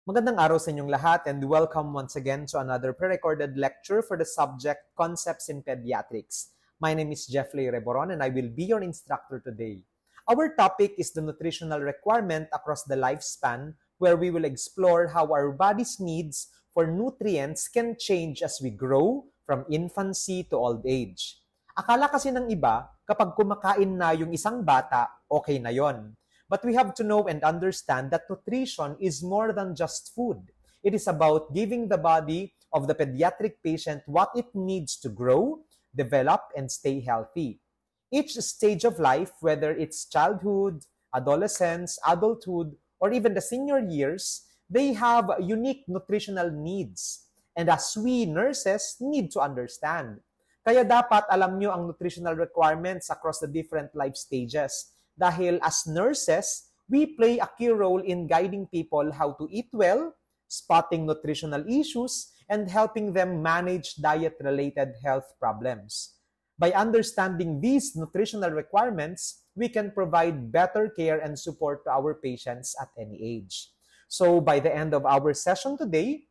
Magandang araw sa inyong lahat and welcome once again to another pre-recorded lecture for the subject Concepts in Pediatrics. My name is Jeffrey Reboron and I will be your instructor today. Our topic is the nutritional requirement across the lifespan, where we will explore how our body's needs for nutrients can change as we grow from infancy to old age. Akala kasi ng iba, kapag kumakain na yung isang bata, okay na yon. But we have to know and understand that nutrition is more than just food. It is about giving the body of the pediatric patient what it needs to grow, develop, and stay healthy. Each stage of life, whether it's childhood, adolescence, adulthood, or even the senior years, they have unique nutritional needs. And as we nurses need to understand. Kaya dapat alam nyo ang nutritional requirements across the different life stages. Dahil as nurses, we play a key role in guiding people how to eat well, spotting nutritional issues, and helping them manage diet-related health problems. By understanding these nutritional requirements, we can provide better care and support to our patients at any age. So by the end of our session today,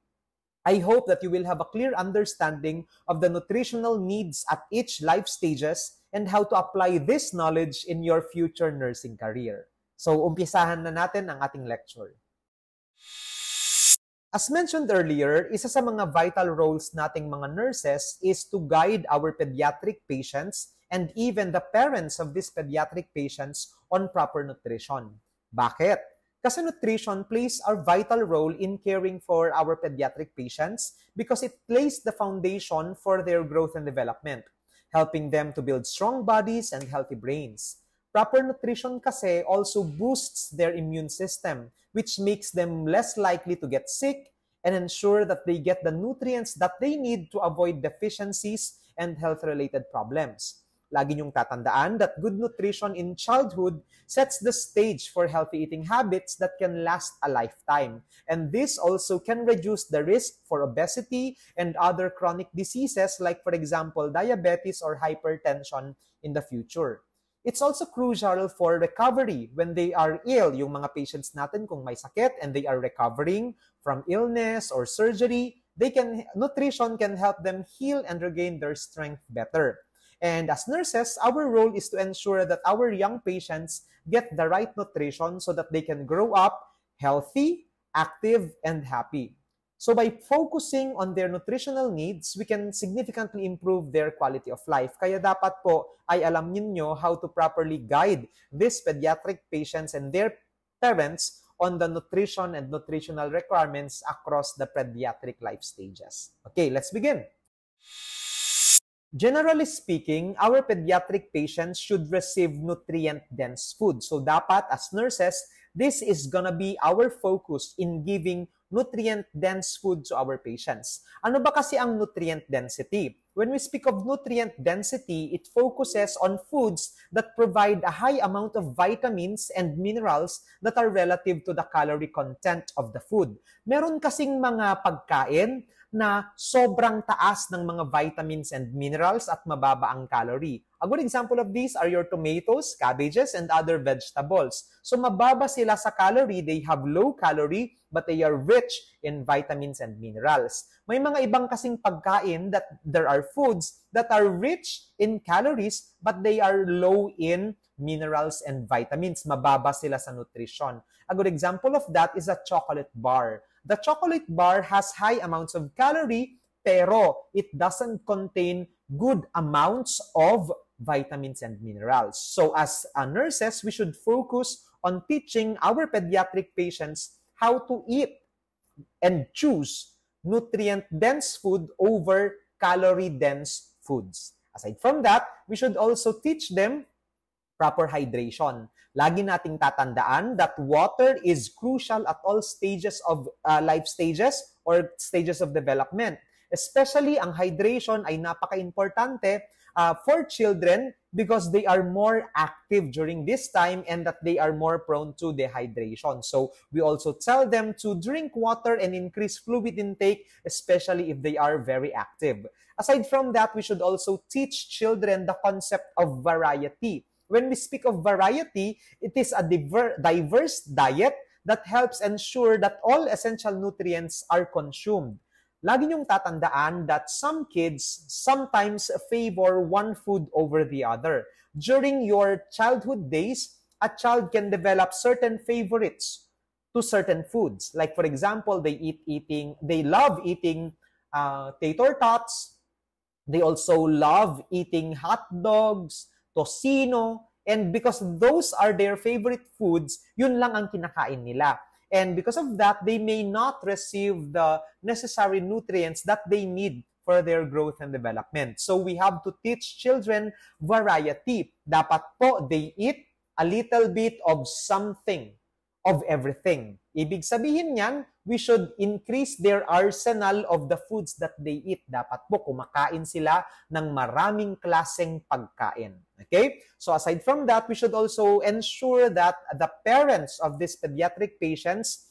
I hope that you will have a clear understanding of the nutritional needs at each life stages and how to apply this knowledge in your future nursing career. So, umpisahan na natin ang ating lecture. As mentioned earlier, isa sa mga vital roles nating mga nurses is to guide our pediatric patients and even the parents of these pediatric patients on proper nutrition. Bakit? Kasi nutrition plays a vital role in caring for our pediatric patients because it lays the foundation for their growth and development, helping them to build strong bodies and healthy brains. Proper nutrition kasi also boosts their immune system, which makes them less likely to get sick and ensure that they get the nutrients that they need to avoid deficiencies and health-related problems. Lagi niyong tatandaan that good nutrition in childhood sets the stage for healthy eating habits that can last a lifetime. And this also can reduce the risk for obesity and other chronic diseases like, for example, diabetes or hypertension in the future. It's also crucial for recovery when they are ill, yung mga patients natin kung may sakit and they are recovering from illness or surgery, nutrition can help them heal and regain their strength better. And as nurses, our role is to ensure that our young patients get the right nutrition so that they can grow up healthy, active, and happy. So by focusing on their nutritional needs, we can significantly improve their quality of life. Kaya dapat po ay alam ninyo how to properly guide these pediatric patients and their parents on the nutrition and nutritional requirements across the pediatric life stages. Okay, let's begin. Generally speaking, our pediatric patients should receive nutrient-dense food. So dapat, as nurses, this is gonna be our focus in giving nutrient-dense food to our patients. Ano ba kasi ang nutrient density? When we speak of nutrient density, it focuses on foods that provide a high amount of vitamins and minerals that are relative to the calorie content of the food. Meron kasing mga pagkain na sobrang taas ng mga vitamins and minerals at mababa ang calorie. A good example of these are your tomatoes, cabbages, and other vegetables. So mababa sila sa calorie, they have low calorie, but they are rich in vitamins and minerals. May mga ibang kasing pagkain that there are foods that are rich in calories, but they are low in minerals and vitamins. Mababa sila sa nutrition. A good example of that is a chocolate bar. The chocolate bar has high amounts of calorie, pero it doesn't contain good amounts of vitamins and minerals. So as nurses, we should focus on teaching our pediatric patients how to eat and choose nutrient-dense food over calorie-dense foods. Aside from that, we should also teach them proper hydration. Lagi nating tatandaan that water is crucial at all stages of life stages or stages of development. Especially ang hydration ay napaka-importante for children because they are more active during this time and that they are more prone to dehydration. So we also tell them to drink water and increase fluid intake, especially if they are very active. Aside from that, we should also teach children the concept of variety. When we speak of variety, it is a diverse diet that helps ensure that all essential nutrients are consumed. Lagi niyong tatandaan that some kids sometimes favor one food over the other. During your childhood days, a child can develop certain favorites to certain foods. Like for example, they love eating tater tots. They also love eating hot dogs, tocino, and because those are their favorite foods, yun lang ang kinakain nila. And because of that, they may not receive the necessary nutrients that they need for their growth and development. So we have to teach children variety. Dapat po they eat a little bit of something, of everything. Ibig sabihin niyan, we should increase their arsenal of the foods that they eat. Dapat po kumakain sila ng maraming klaseng pagkain. Okay? So aside from that, we should also ensure that the parents of these pediatric patients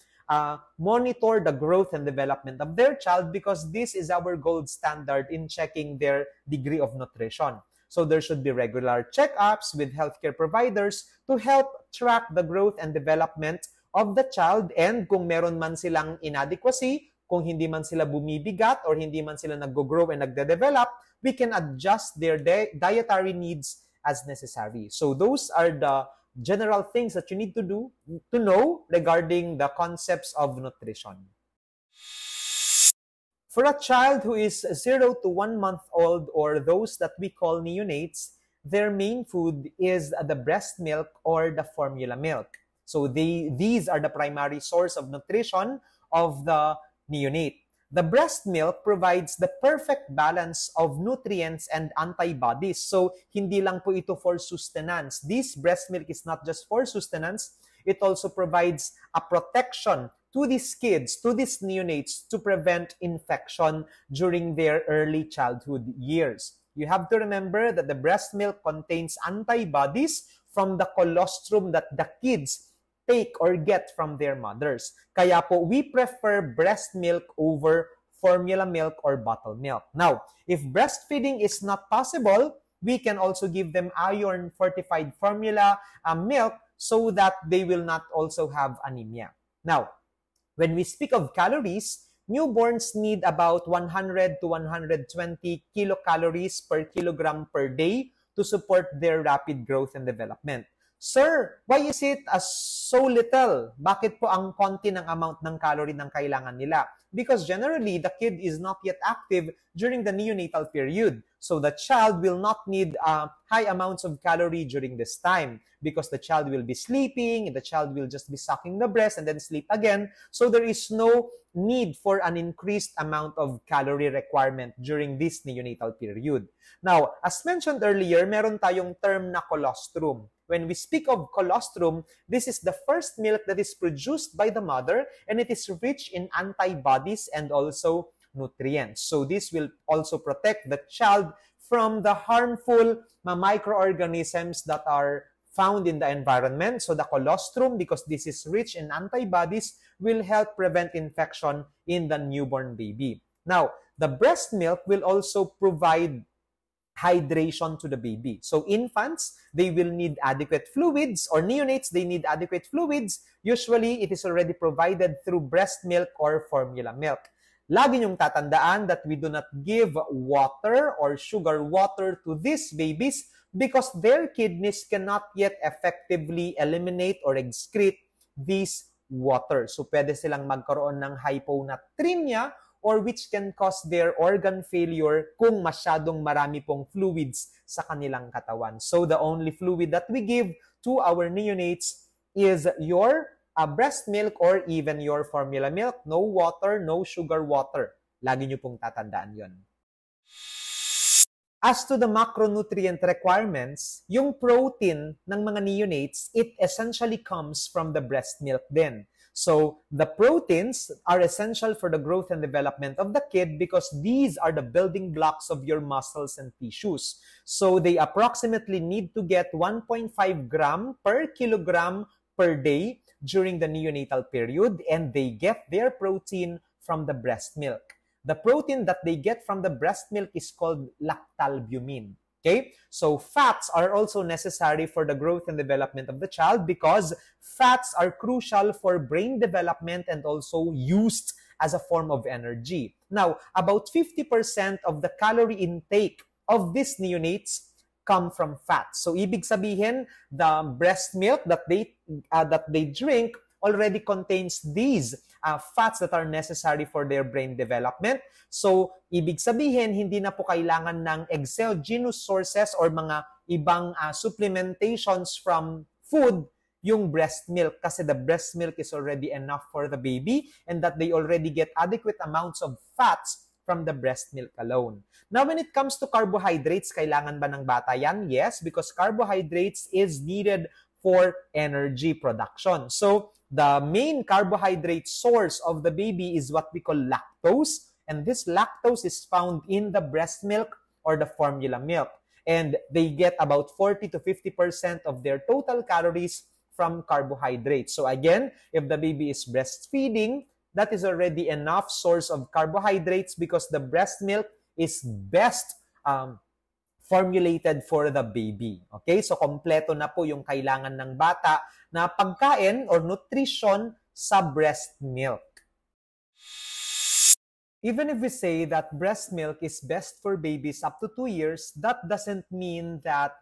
monitor the growth and development of their child because this is our gold standard in checking their degree of nutrition. So there should be regular checkups with healthcare providers to help track the growth and development of the child, and kung meron man silang inadequacy, kung hindi man sila bumibigat or hindi man sila nag-grow and nagde-develop, we can adjust their dietary needs as necessary. So those are the general things that you need to know regarding the concepts of nutrition. For a child who is 0 to 1 month old or those that we call neonates, their main food is the breast milk or the formula milk. So these are the primary source of nutrition of the neonate. The breast milk provides the perfect balance of nutrients and antibodies. So hindi lang po ito for sustenance. This breast milk is not just for sustenance, it also provides a protection to these kids, to these neonates, to prevent infection during their early childhood years. You have to remember that the breast milk contains antibodies from the colostrum that the kids take or get from their mothers. Kaya po, we prefer breast milk over formula milk or bottled milk. Now, if breastfeeding is not possible, we can also give them iron-fortified formula milk so that they will not also have anemia. Now, when we speak of calories, newborns need about 100 to 120 kilocalories per kilogram per day to support their rapid growth and development. Sir, why is it so little? Bakit po ang konti ng amount ng calorie ng kailangan nila? Because generally, the kid is not yet active during the neonatal period. So the child will not need high amounts of calorie during this time because the child will be sleeping, and the child will just be sucking the breast and then sleep again. So there is no need for an increased amount of calorie requirement during this neonatal period. Now, as mentioned earlier, meron tayong term na colostrum. When we speak of colostrum, this is the first milk that is produced by the mother, and it is rich in antibodies and also nutrients. So this will also protect the child from the harmful microorganisms that are found in the environment. So the colostrum, because this is rich in antibodies, will help prevent infection in the newborn baby. Now, the breast milk will also provide hydration to the baby. So infants, they will need adequate fluids, or neonates, they need adequate fluids. Usually, it is already provided through breast milk or formula milk. Lagi niyong tatandaan that we do not give water or sugar water to these babies because their kidneys cannot yet effectively eliminate or excrete this water. So pwede silang magkaroon ng hyponatremia or which can cause their organ failure kung masyadong marami pong fluids sa kanilang katawan. So the only fluid that we give to our neonates is your breast milk or even your formula milk. No water, no sugar water. Lagi nyo pong tatandaan yon. As to the macronutrient requirements, yung protein ng mga neonates, it essentially comes from the breast milk din. So the proteins are essential for the growth and development of the kid because these are the building blocks of your muscles and tissues. So they approximately need to get 1.5 gram per kilogram per day during the neonatal period, and they get their protein from the breast milk. The protein that they get from the breast milk is called lactalbumin. Okay? So fats are also necessary for the growth and development of the child because fats are crucial for brain development and also used as a form of energy. Now, about 50% of the calorie intake of these neonates come from fats. So ibig sabihin, the breast milk that they drink already contains these fats that are necessary for their brain development. So ibig sabihin, hindi na po kailangan ng exogenous sources or mga ibang supplementations from food yung breast milk kasi the breast milk is already enough for the baby and that they already get adequate amounts of fats from the breast milk alone. Now, when it comes to carbohydrates, kailangan ba ng bata yan? Yes, because carbohydrates is needed for energy production. So, the main carbohydrate source of the baby is what we call lactose, and this lactose is found in the breast milk or the formula milk. And they get about 40 to 50% of their total calories from carbohydrates. So again, if the baby is breastfeeding, that is already enough source of carbohydrates because the breast milk is best formulated for the baby. Okay? So kompleto na po yung kailangan ng bata na pagkain or nutrition sa breast milk. Even if we say that breast milk is best for babies up to 2 years, that doesn't mean that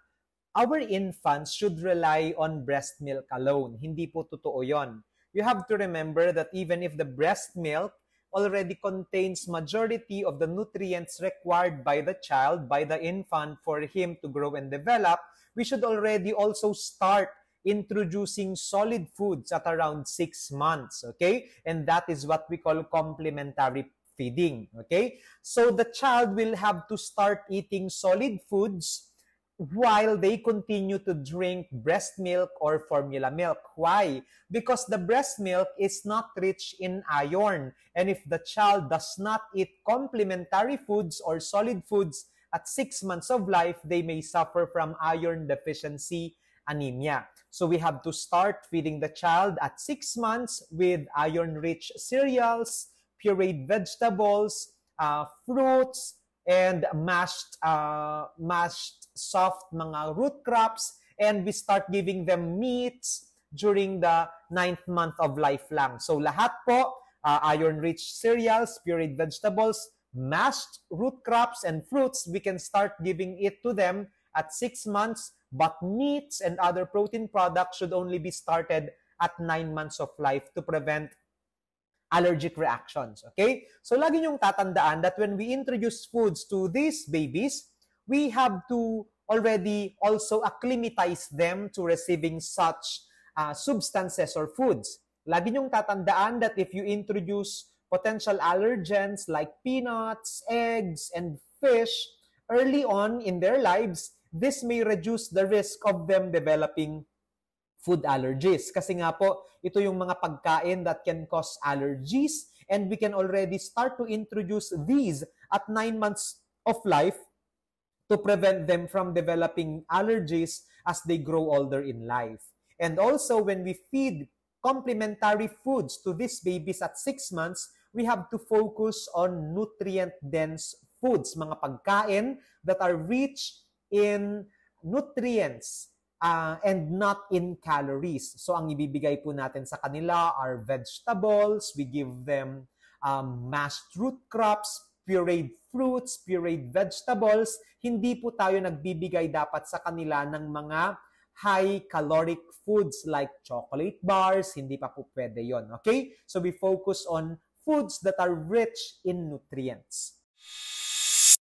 our infants should rely on breast milk alone. Hindi po totoo yon. You have to remember that even if the breast milk already contains majority of the nutrients required by the child, by the infant, for him to grow and develop, we should already also start introducing solid foods at around 6 months, okay? And that is what we call complementary feeding, okay? So the child will have to start eating solid foods while they continue to drink breast milk or formula milk. Why? Because the breast milk is not rich in iron. And if the child does not eat complementary foods or solid foods at 6 months of life, they may suffer from iron deficiency anemia. So we have to start feeding the child at 6 months with iron-rich cereals, pureed vegetables, fruits, and mashed soft mga root crops, and we start giving them meats during the 9th month of life lang. So lahat po, iron-rich cereals, pureed vegetables, mashed root crops, and fruits, we can start giving it to them at 6 months, but meats and other protein products should only be started at 9 months of life to prevent allergic reactions, okay? So lagi niyong tatandaan that when we introduce foods to these babies, we have to already also acclimatize them to receiving such substances or foods. Lagi niyong tatandaan that if you introduce potential allergens like peanuts, eggs, and fish early on in their lives, this may reduce the risk of them developing food allergies. Kasi nga po, ito yung mga pagkain that can cause allergies, and we can already start to introduce these at 9 months of life to prevent them from developing allergies as they grow older in life. And also, when we feed complementary foods to these babies at 6 months, we have to focus on nutrient-dense foods, mga pagkain that are rich in nutrients and not in calories. So, ang ibibigay po natin sa kanila are vegetables. We give them mashed root crops, pureed fruits, pureed vegetables. Hindi po tayo nagbibigay dapat sa kanila ng mga high caloric foods like chocolate bars. Hindi pa po pwede yon. Okay? So we focus on foods that are rich in nutrients.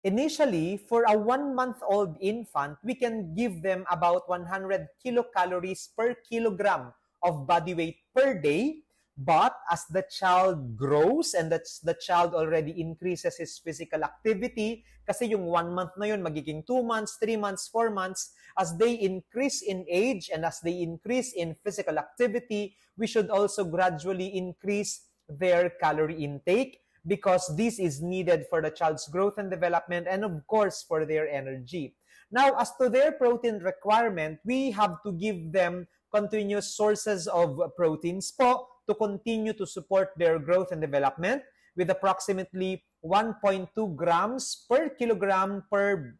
Initially, for a 1-month-old infant, we can give them about 100 kilocalories per kilogram of body weight per day. But as the child grows and the child already increases his physical activity, kasi yung 1 month na yun, magiging 2 months, 3 months, 4 months, as they increase in age and as they increase in physical activity, we should also gradually increase their calorie intake because this is needed for the child's growth and development and of course for their energy. Now, as to their protein requirement, we have to give them continuous sources of proteins po to continue to support their growth and development. with approximately 1.2 grams per kilogram per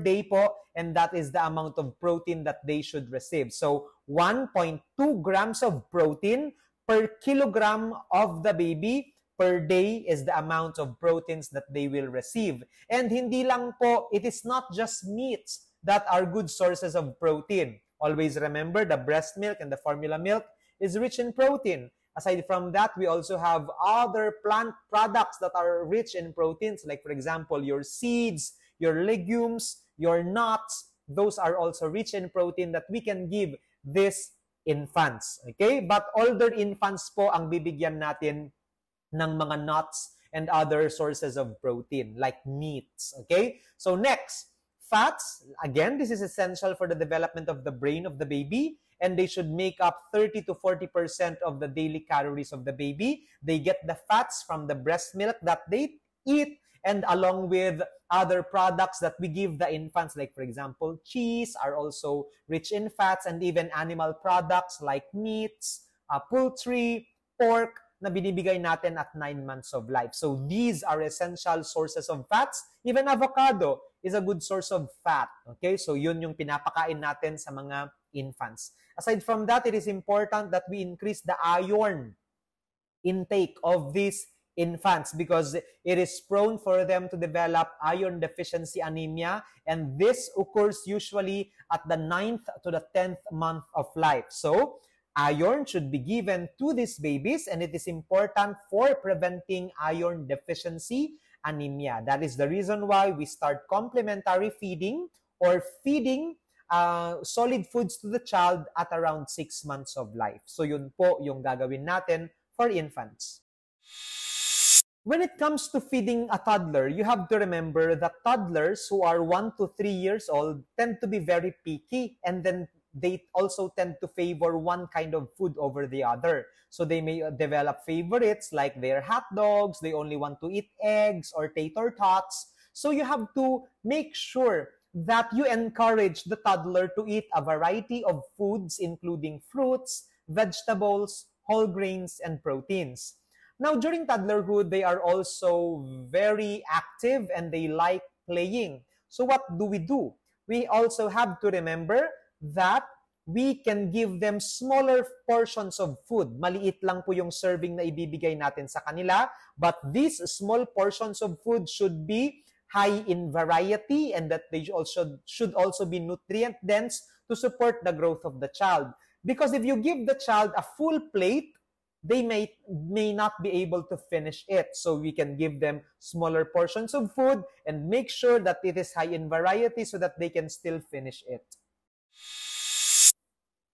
day po, and that is the amount of protein that they should receive. So 1.2 grams of protein per kilogram of the baby per day is the amount of proteins that they will receive. And hindi lang po, it is not just meats that are good sources of protein. Always remember, the breast milk and the formula milk is rich in protein. Aside from that, we also have other plant products that are rich in proteins, like for example, your seeds, your legumes, your nuts. Those are also rich in protein that we can give these infants. Okay? But older infants po ang bibigyan natin ng mga nuts and other sources of protein, like meats. Okay? So next, fats. Again, this is essential for the development of the brain of the baby, and they should make up 30 to 40% of the daily calories of the baby. They get the fats from the breast milk that they eat, and along with other products that we give the infants, like for example, cheese are also rich in fats, and even animal products like meats, poultry, pork, na binibigay natin at 9 months of life. So these are essential sources of fats. Even avocado is a good source of fat. Okay? So yun yung pinapakain natin sa mga infants. Aside from that, it is important that we increase the iron intake of these infants because it is prone for them to develop iron deficiency anemia, and this occurs usually at the 9th to the 10th month of life. So iron should be given to these babies, and it is important for preventing iron deficiency anemia. That is the reason why we start complementary feeding or feeding solid foods to the child at around 6 months of life. So yun po yung gagawin natin for infants. When it comes to feeding a toddler, you have to remember that toddlers who are 1 to 3 years old tend to be very picky, and then they also tend to favor one kind of food over the other. So they may develop favorites like their hot dogs, they only want to eat eggs or tater tots. So you have to make sure that you encourage the toddler to eat a variety of foods, including fruits, vegetables, whole grains, and proteins. Now, during toddlerhood, they are also very active and they like playing. So what do? We also have to remember that we can give them smaller portions of food. Maliit lang po yung serving na ibibigay natin sa kanila, but these small portions of food should be high in variety, and that they should also be nutrient dense to support the growth of the child. Because if you give the child a full plate, they may not be able to finish it. So we can give them smaller portions of food and make sure that it is high in variety so that they can still finish it.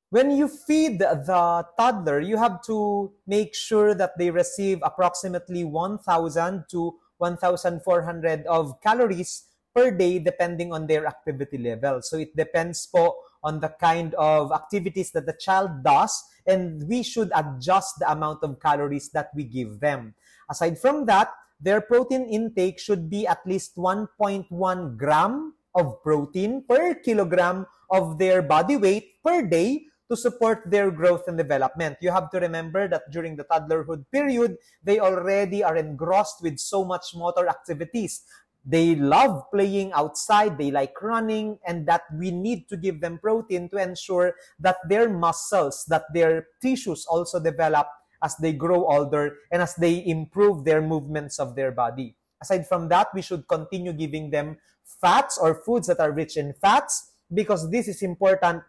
When you feed the toddler, you have to make sure that they receive approximately 1,000 to 1,400 of calories per day depending on their activity level. So it depends po on the kind of activities that the child does, and we should adjust the amount of calories that we give them. Aside from that, their protein intake should be at least 1.1 gram of protein per kilogram of their body weight per day to support their growth and development. You have to remember that during the toddlerhood period, they already are engrossed with so much motor activities. They love playing outside, they like running, and that we need to give them protein to ensure that their muscles, that their tissues also develop as they grow older and as they improve their movements of their body. Aside from that, we should continue giving them fats or foods that are rich in fats because this is important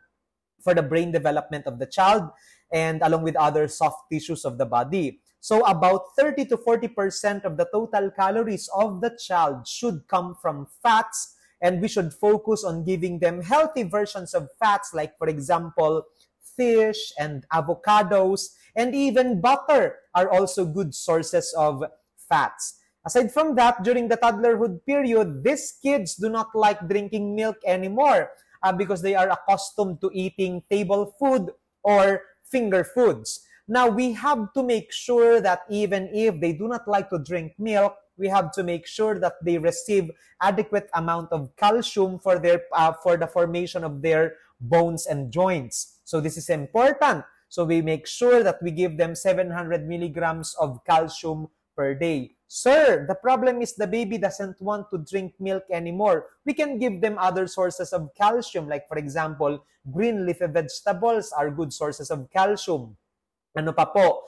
for the brain development of the child and along with other soft tissues of the body. So about 30 to 40% of the total calories of the child should come from fats, and we should focus on giving them healthy versions of fats like, for example, fish and avocados, and even butter are also good sources of fats. Aside from that, during the toddlerhood period, these kids do not like drinking milk anymore because they are accustomed to eating table food or finger foods. Now, we have to make sure that even if they do not like to drink milk, we have to make sure that they receive adequate amount of calcium for the formation of their bones and joints. So this is important. So we make sure that we give them 700 milligrams of calcium per day. Sir, the problem is the baby doesn't want to drink milk anymore. We can give them other sources of calcium, like for example, green leafy vegetables are good sources of calcium. Ano pa po?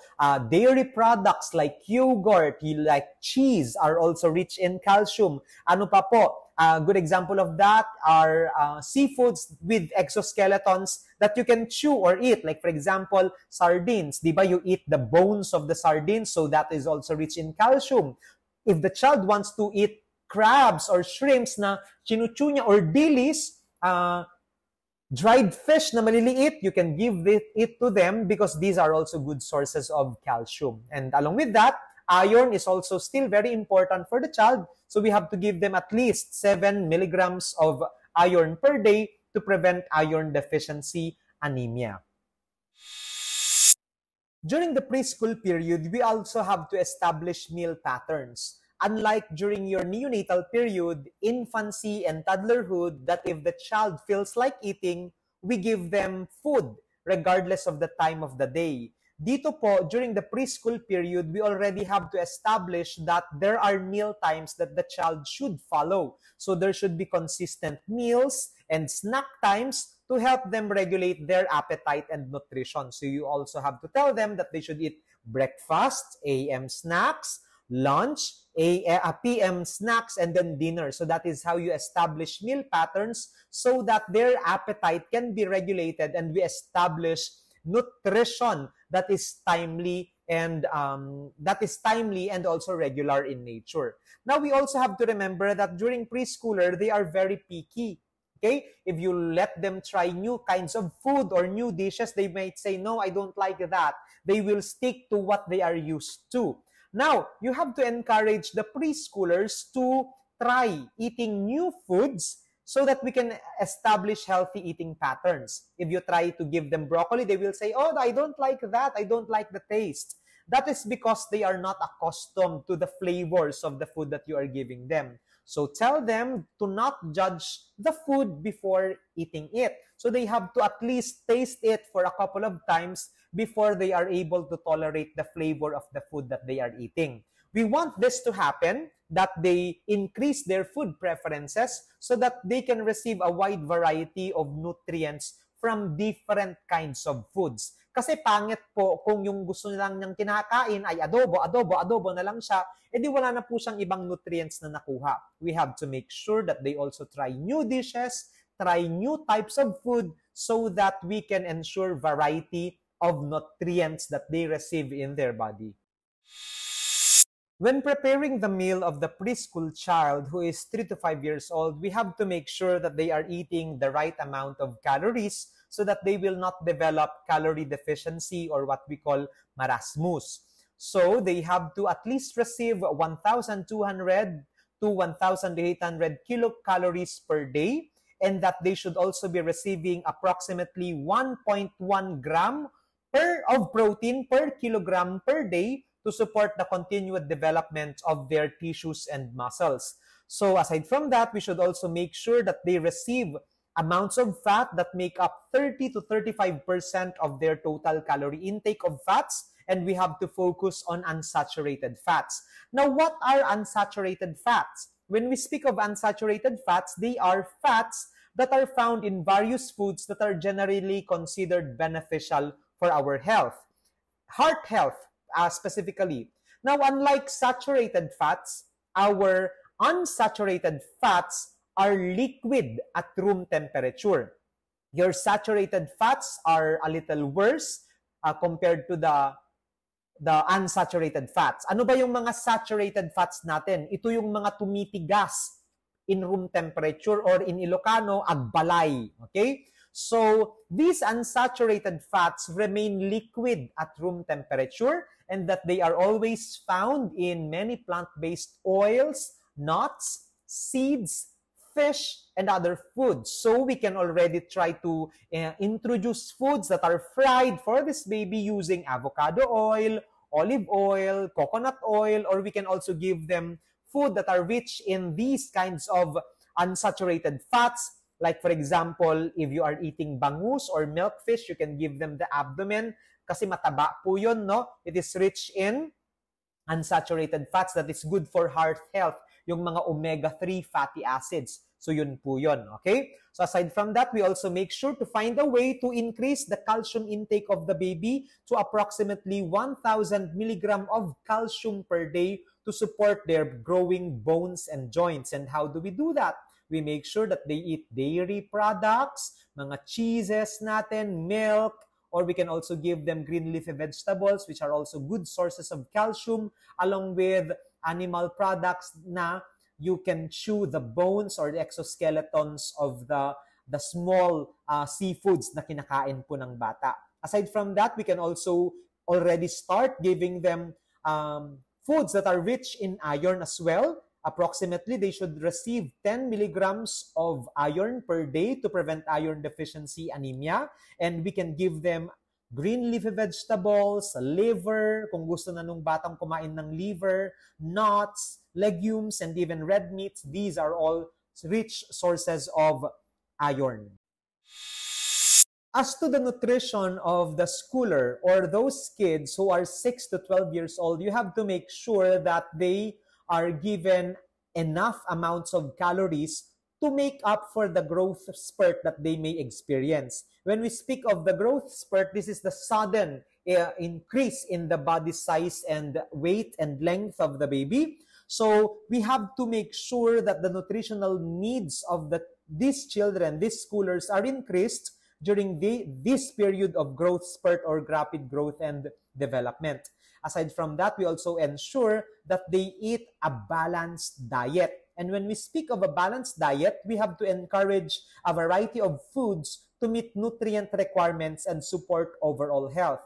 Dairy products like yogurt, like cheese are also rich in calcium. Ano pa po? Good example of that are seafoods with exoskeletons that you can chew or eat. Like for example, sardines. Diba you eat the bones of the sardines, so that is also rich in calcium. If the child wants to eat crabs or shrimps na chinuchew niya or dilis, dried fish na maliliit, you can give it to them because these are also good sources of calcium. And along with that, iron is also still very important for the child. So we have to give them at least 7 milligrams of iron per day to prevent iron deficiency anemia. During the preschool period, we also have to establish meal patterns. Unlike during your neonatal period, infancy, and toddlerhood, that if the child feels like eating, we give them food regardless of the time of the day. Dito po, during the preschool period, we already have to establish that there are meal times that the child should follow. So there should be consistent meals and snack times to help them regulate their appetite and nutrition. So you also have to tell them that they should eat breakfast, AM snacks, lunch, PM snacks, and then dinner. So that is how you establish meal patterns so that their appetite can be regulated and we establish nutrition that is timely and also regular in nature. Now we also have to remember that during preschooler, they are very picky. Okay? If you let them try new kinds of food or new dishes, they might say, no, I don't like that. They will stick to what they are used to. Now, you have to encourage the preschoolers to try eating new foods so that we can establish healthy eating patterns. If you try to give them broccoli, they will say, oh, I don't like that. I don't like the taste. That is because they are not accustomed to the flavors of the food that you are giving them. So tell them to not judge the food before eating it. So they have to at least taste it for a couple of times before they are able to tolerate the flavor of the food that they are eating. We want this to happen, that they increase their food preferences so that they can receive a wide variety of nutrients from different kinds of foods. Kasi pangit po kung yung gusto lang niyang kinakain ay adobo na lang siya, edi wala na po siyang ibang nutrients na nakuha. We have to make sure that they also try new dishes, try new types of food so that we can ensure variety of nutrients that they receive in their body. When preparing the meal of the preschool child who is 3 to 5 years old, we have to make sure that they are eating the right amount of calories so that they will not develop calorie deficiency or what we call marasmus. So they have to at least receive 1,200 to 1,800 kilocalories per day, and that they should also be receiving approximately 1.1 gram of protein per kilogram per day to support the continued development of their tissues and muscles. So aside from that, we should also make sure that they receive amounts of fat that make up 30 to 35% of their total calorie intake of fats, and we have to focus on unsaturated fats. Now, what are unsaturated fats? When we speak of unsaturated fats, they are fats that are found in various foods that are generally considered beneficial for our health, heart health specifically. Now, unlike saturated fats, our unsaturated fats are liquid at room temperature. Your saturated fats are a little worse compared to the unsaturated fats. Ano ba yung mga saturated fats natin? Ito yung mga tumitigas in room temperature, or in Ilocano, agbalay. Okay? So, these unsaturated fats remain liquid at room temperature, and that they are always found in many plant-based oils, nuts, seeds, fish, and other foods. So, we can already try to introduce foods that are fried for this baby using avocado oil, olive oil, coconut oil, or we can also give them food that are rich in these kinds of unsaturated fats. Like for example, if you are eating bangus or milkfish, you can give them the abdomen kasi mataba po yun, no? It is rich in unsaturated fats that is good for heart health, yung mga omega-3 fatty acids. So yun po yun, okay? So aside from that, we also make sure to find a way to increase the calcium intake of the baby to approximately 1,000 milligram of calcium per day to support their growing bones and joints. And how do we do that? We make sure that they eat dairy products, mga cheeses natin, milk, or we can also give them green leafy vegetables, which are also good sources of calcium, along with animal products na you can chew the bones or the exoskeletons of the small seafoods na kinakain po ng bata. Aside from that, we can also already start giving them foods that are rich in iron as well. Approximately, they should receive 10 milligrams of iron per day to prevent iron deficiency anemia. And we can give them green leafy vegetables, liver, kung gusto na nung batang kumain ng liver, nuts, legumes, and even red meats. These are all rich sources of iron. As to the nutrition of the schooler or those kids who are 6 to 12 years old, you have to make sure that they are given enough amounts of calories to make up for the growth spurt that they may experience. When we speak of the growth spurt, this is the sudden increase in the body size and weight and length of the baby. So we have to make sure that the nutritional needs of these children, these schoolers, are increased during this period of growth spurt or rapid growth and development. Aside from that, we also ensure that they eat a balanced diet. And when we speak of a balanced diet, we have to encourage a variety of foods to meet nutrient requirements and support overall health.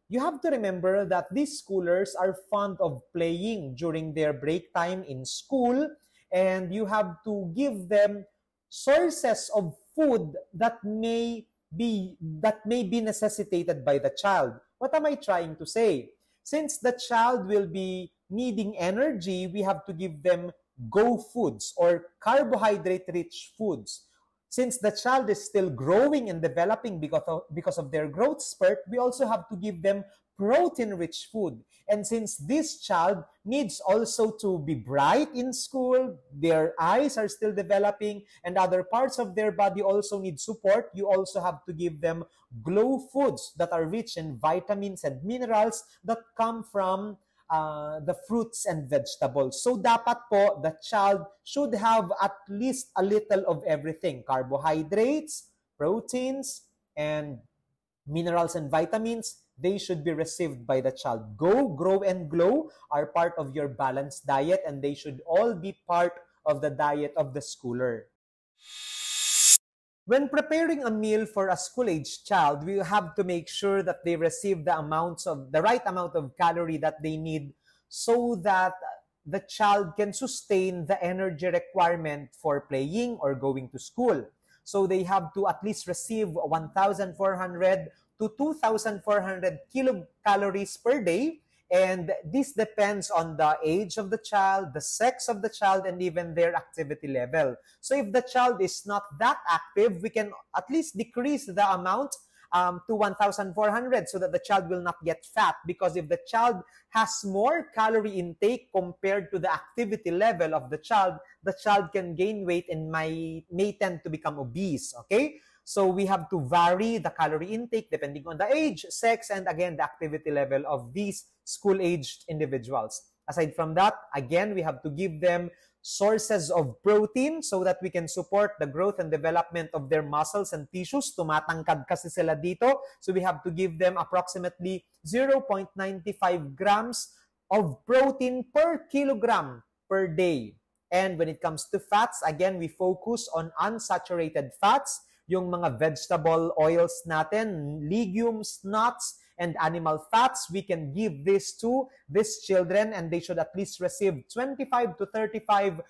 You have to remember that these schoolers are fond of playing during their break time in school, and you have to give them sources of food that may be necessitated by the child. What am I trying to say? Since the child will be needing energy, we have to give them go foods or carbohydrate-rich foods. Since the child is still growing and developing because of their growth spurt, we also have to give them protein-rich food. And since this child needs also to be bright in school, their eyes are still developing, and other parts of their body also need support, you also have to give them glow foods that are rich in vitamins and minerals that come from the fruits and vegetables. So dapat po, the child should have at least a little of everything. Carbohydrates, proteins, and minerals and vitamins, they should be received by the child. Go, grow, and glow are part of your balanced diet, and they should all be part of the diet of the schooler. When preparing a meal for a school-age child, we have to make sure that they receive the right amount of calorie that they need so that the child can sustain the energy requirement for playing or going to school. So they have to at least receive 1,400 to 2,400 kilocalories per day. And this depends on the age of the child, the sex of the child, and even their activity level. So if the child is not that active, we can at least decrease the amount to 1,400 so that the child will not get fat. Because if the child has more calorie intake compared to the activity level of the child can gain weight and may tend to become obese, okay? So we have to vary the calorie intake depending on the age, sex, and again, the activity level of these school-aged individuals. Aside from that, again, we have to give them sources of protein so that we can support the growth and development of their muscles and tissues. Tumatangkad kasi sila dito. So we have to give them approximately 0.95 grams of protein per kilogram per day. And when it comes to fats, again, we focus on unsaturated fats, yung mga vegetable oils natin, legumes, nuts, and animal fats. We can give this to these children, and they should at least receive 25 to 35%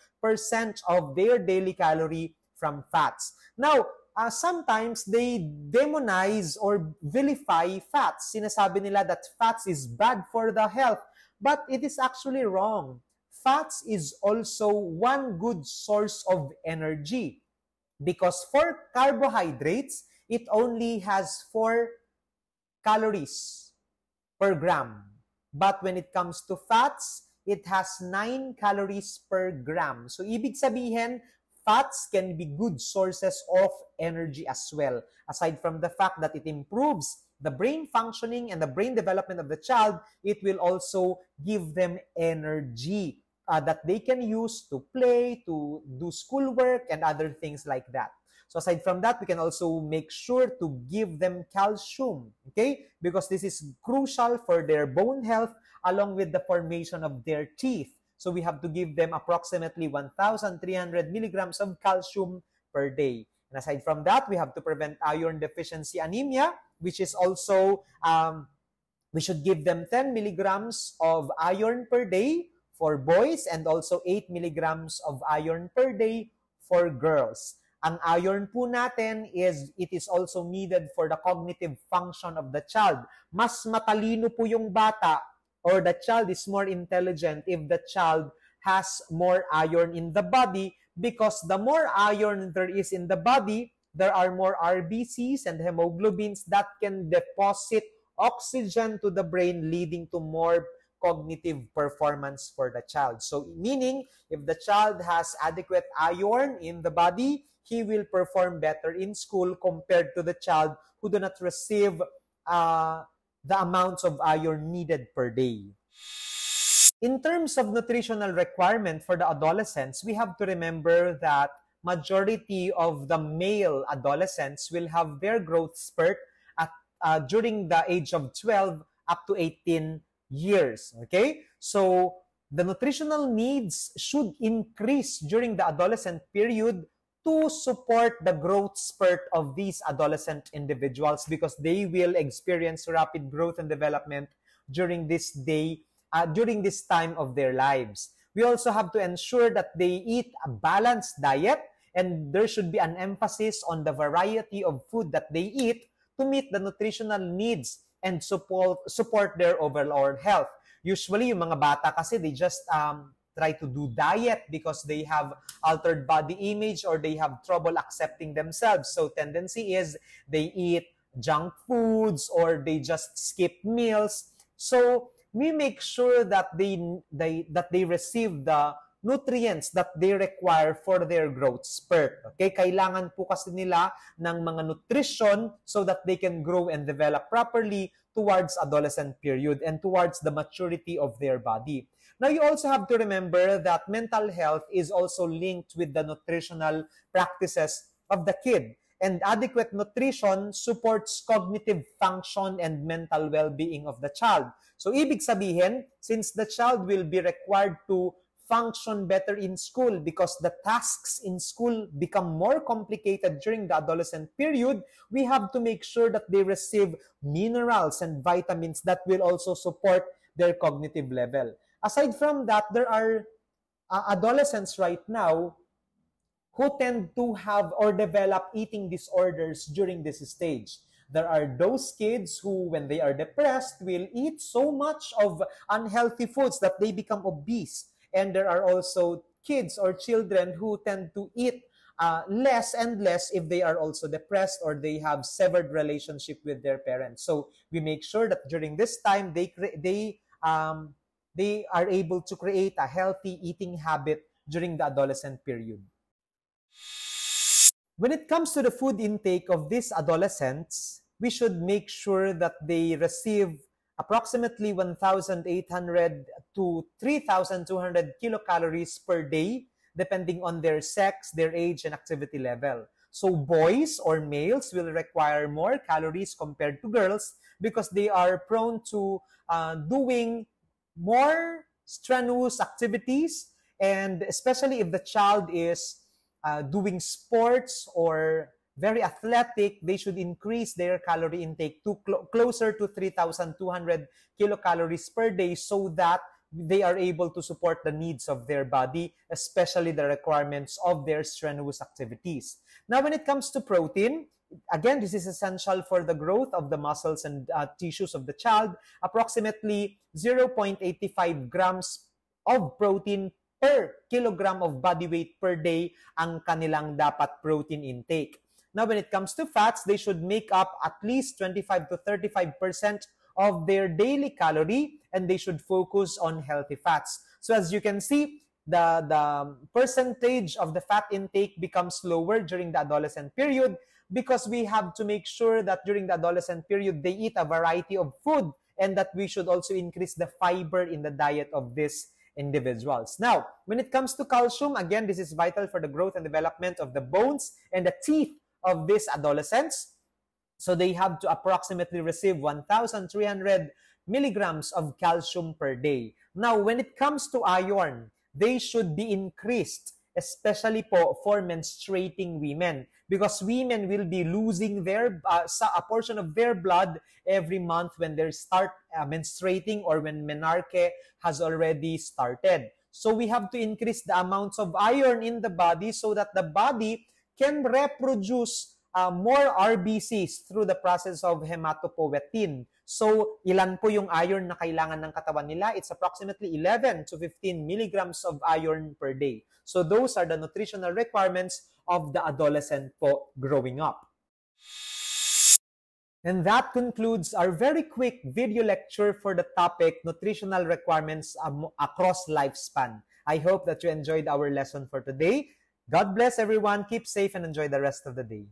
of their daily calorie from fats. Now, sometimes they demonize or vilify fats. Sinasabi nila that fats is bad for the health, but it is actually wrong. Fats is also one good source of energy. Because for carbohydrates, it only has 4 calories per gram. But when it comes to fats, it has 9 calories per gram. So ibig sabihin, fats can be good sources of energy as well. Aside from the fact that it improves the brain functioning and the brain development of the child, it will also give them energy that they can use to play, to do schoolwork, and other things like that. So aside from that, we can also make sure to give them calcium, okay? Because this is crucial for their bone health along with the formation of their teeth. So we have to give them approximately 1,300 milligrams of calcium per day. And aside from that, we have to prevent iron deficiency anemia, which is also, we should give them 10 milligrams of iron per day for boys and also 8 milligrams of iron per day for girls. Ang iron po natin it is also needed for the cognitive function of the child. Mas matalino po yung bata or the child is more intelligent if the child has more iron in the body, because the more iron there is in the body, there are more RBCs and hemoglobins that can deposit oxygen to the brain, leading to more cognitive performance for the child. So meaning, if the child has adequate iron in the body, he will perform better in school compared to the child who do not receive the amounts of iron needed per day. In terms of nutritional requirement for the adolescents, we have to remember that majority of the male adolescents will have their growth spurt at during the age of 12 up to 18 years. Okay? So the nutritional needs should increase during the adolescent period to support the growth spurt of these adolescent individuals, because they will experience rapid growth and development during this time of their lives. We also have to ensure that they eat a balanced diet, and there should be an emphasis on the variety of food that they eat to meet the nutritional needs and support their overall health. Usually, yung mga bata kasi, they just try to do diet because they have altered body image or they have trouble accepting themselves. So tendency is they eat junk foods or they just skip meals. So we make sure that they receive the nutrients that they require for their growth spurt. Okay? Kailangan po kasi nila ng mga nutrition so that they can grow and develop properly towards adolescent period and towards the maturity of their body. Now, you also have to remember that mental health is also linked with the nutritional practices of the kid. And adequate nutrition supports cognitive function and mental well-being of the child. So, ibig sabihin, since the child will be required to function better in school because the tasks in school become more complicated during the adolescent period, we have to make sure that they receive minerals and vitamins that will also support their cognitive level. Aside from that, there are adolescents right now who tend to have or develop eating disorders during this stage. There are those kids who, when they are depressed, will eat so much of unhealthy foods that they become obese. And there are also kids or children who tend to eat less and less if they are also depressed or they have severed relationship with their parents. So we make sure that during this time, they are able to create a healthy eating habit during the adolescent period. When it comes to the food intake of these adolescents, we should make sure that they receive approximately 1,800 to 3,200 kilocalories per day, depending on their sex, their age, and activity level. So boys or males will require more calories compared to girls because they are prone to doing more strenuous activities, and especially if the child is doing sports or very athletic, they should increase their calorie intake to closer to 3,200 kilocalories per day so that they are able to support the needs of their body, especially the requirements of their strenuous activities. Now, when it comes to protein, again, this is essential for the growth of the muscles and tissues of the child. Approximately 0.85 grams of protein per kilogram of body weight per day ang kanilang dapat protein intake. Now, when it comes to fats, they should make up at least 25 to 35% of their daily calorie, and they should focus on healthy fats. So as you can see, the percentage of the fat intake becomes lower during the adolescent period because we have to make sure that during the adolescent period, they eat a variety of food, and that we should also increase the fiber in the diet of these individuals. Now, when it comes to calcium, again, this is vital for the growth and development of the bones and the teeth of these adolescents. So they have to approximately receive 1,300 milligrams of calcium per day. Now, when it comes to iron, they should be increased, especially for menstruating women, because women will be losing their a portion of their blood every month when they start menstruating or when menarche has already started. So we have to increase the amounts of iron in the body so that the body can reproduce more RBCs through the process of hematopoietin. So, ilan po yung iron na kailangan ng katawan nila? It's approximately 11 to 15 milligrams of iron per day. So, those are the nutritional requirements of the adolescent po growing up. And that concludes our very quick video lecture for the topic, nutritional requirements across lifespan. I hope that you enjoyed our lesson for today. God bless everyone. Keep safe and enjoy the rest of the day.